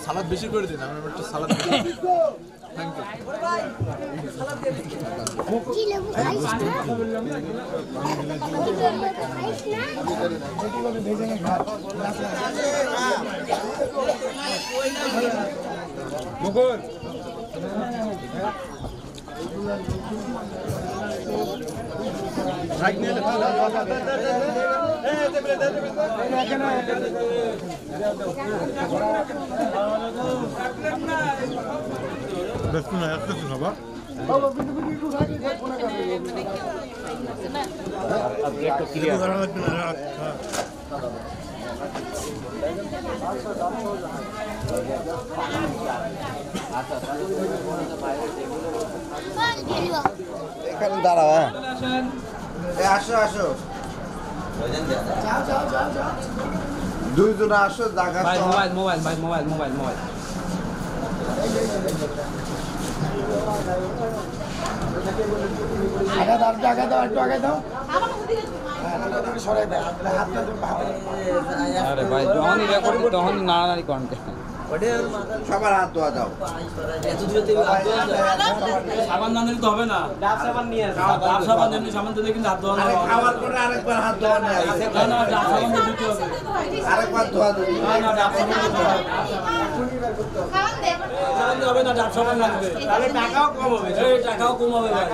সালাদ বেশি করে দিন, আমার একটু সালাদ থ্যাংক এখানে দাঁড়াও। আসো আসো, দুইজন আসো। জায়গা মোবাইল ভাই মোবাইল মোবাইল মোবাইল জায়গা দাও, একটু আগে দাও। আরে ভাই যখনই রেকর্ড তখনই নাড়ানাড়ি করেন। সবার হাত ধোয়া দাও। সাবান না নিলে তো হবে না। ডাব সাবান নিয়ে আসো। ডাব সাবান এমনি সাবান দিলে কিন্তু হাত ধোয়া হবে। খাওয়ার পরে আরেকবার হাত ধোয়া নিয়ে আসো। না না, ডাব সাবান দিয়ে দিতে হবে। আরেকবার ধোয়া দিবি। না না, ডাব সাবান দিতে হবে। সাবান হবে না, ডাব সাবান লাগবে। তাহলে টাকাও কম হবে। এই টাকাও কম হবে ভাই।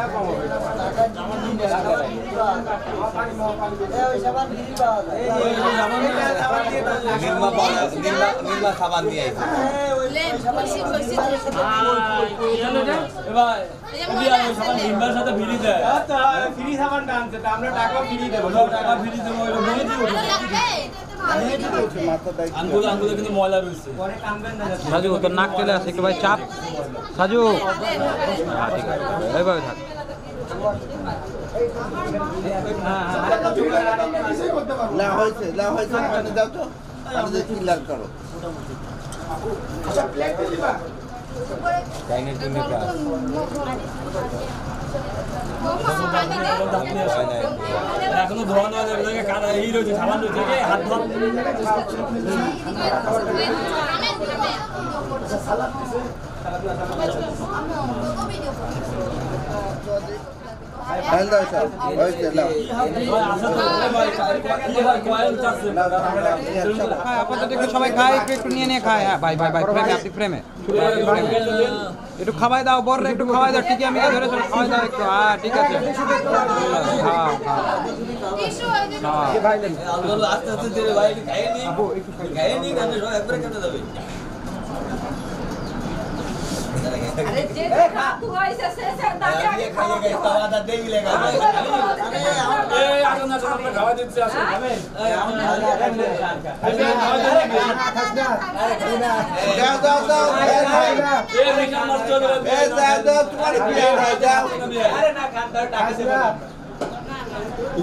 নির্মা সাবান দিয়ে আইছে। সাথে ফ্রি দেয়। ফ্রি সাবানটা আনছে, আমরা টাকাও ফ্রি দেবো। টাকা ফ্রি দেবো, আঙ্গুলে কিন্তু ময়লা রয়েছে। সাজু তোর নাক চলে আসে একটু ভাই, চাপ সাজু। হ্যাঁ ঠিক আছে, এইভাবে থাক। না হয়েছে, না হয়েছে, ওখানে যাও তো, আমাদের ক্লিয়ার করো। এখনো ধোয়া না যাবে, কাদা এই রয়েছে, সাবান রয়েছে, হাত ধোয়া। আপাতত একটু সবাই খায়, একটু নিয়ে নিয়ে খায়। হ্যাঁ ভাই ভাই ভাই, প্রেমে আপনি প্রেমে একটু খাওয়াই দাও, বড় একটু খাওয়াই দাও। ঠিকই আমি ধরে খাওয়াই দাও একটু। হ্যাঁ ঠিক আছে,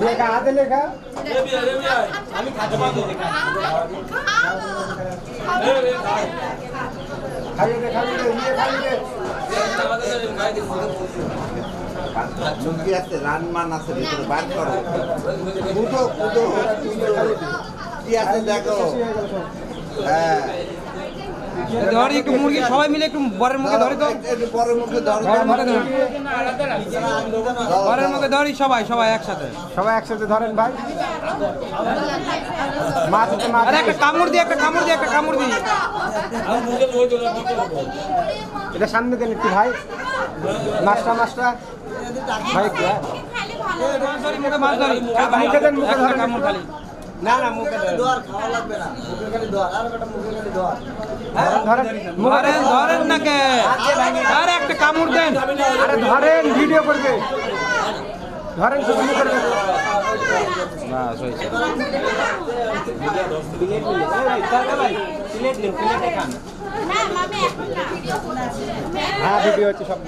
লেখা হাতে লেখা। আমি খাতে পাবো। মুরগি আছে, রানমান আছে, ভিতরে বার করো। কুদো কুদো কি আছে দেখো। হ্যাঁ ধরি একটু মুরগি সবাই মিলে একটু বরের মুখে ধরি তো। বরের মুখে ধরো, বরের মুখে ধরি সবাই, সবাই একসাথে, সবাই একসাথে ধরেন ভাই। আরে একটা কামড় দিই, একটা কামড় দিই, একটা কামড় দিই। এটা সামনে দেন একটু ভাই। মাছটা মাছটা ভাই মুখে মাছ ধরি, মুখে দেন, মুখে একটা কামড় খালি। না না মুখে দোয়ার খাওয়া লাগবে না, মুখে খালি দোয়ার। আর একটা মুখে খালি দোয়ার। ধরেন ধরেন না কে, আরে একটা কামড় দেন। আরে ধরেন, ভিডিও করবে। ধরেন শুধু মুখের কাছে বাস হয়েছে হ্যাঁ ভিডিও হচ্ছে সব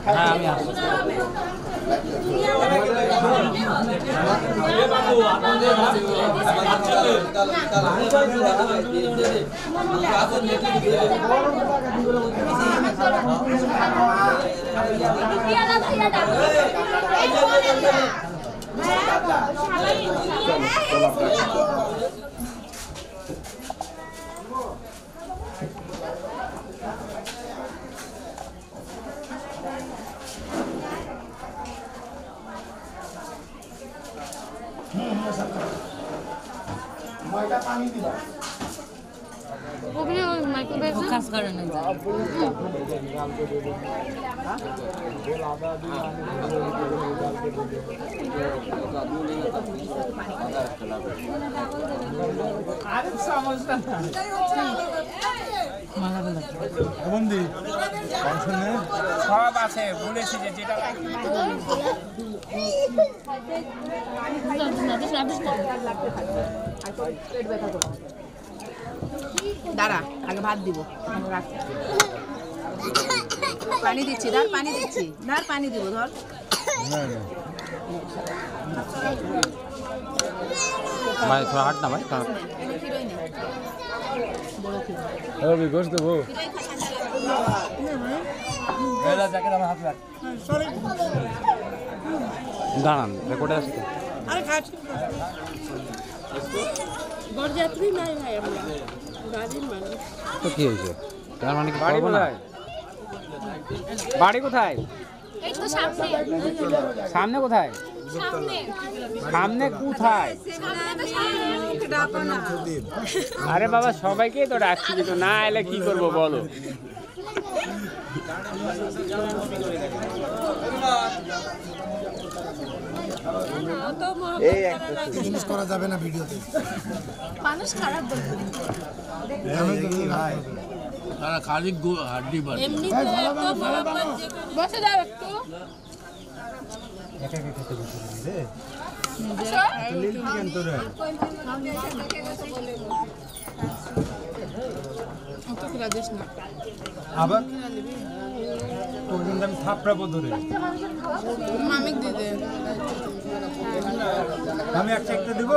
হ্যাঁ আমি আসছি खास कारण বন্দি সব আছে বলেছি যে যেটা দাঁড়া আগে ভাত দিব পানি দিচ্ছি ধর পানি দিচ্ছি ধর পানি দিব ধর ভাই थोड़ा हट ना भाई अभी गोश्त देबो এলা জ্যাকেট আমার হাতে রাখ দাঁড়ান রেকর্ডে আসছে আরে খাচ্ছি বরযাত্রী নাই ভাই আমরা গাড়ির মানুষ তো কি হয়েছে তার মানে কি বাড়ি করবো না কোথায় বাড়ি কোথায় এই তো সামনে সামনে কোথায় সামনে সামনে কোথায় সামনে তো সামনে ডাকো না আরে বাবা সবাইকেই তো ডাকছি কিন্তু না এলে কি করব বলো এই একটা জিনিস করা যাবে না ভিডিওতে মানুষ খারাপ বলবে ভাই তারা খালি হাড্ডি বার এমনি তো বসে যাও একটু একা একা খেতে বসে রে লিল কেন তোরে অত খেলা দিস না আবার তোর জন্য আমি থাপড়াবো ধরে মামিক দিয়ে দে আমি একটা দেব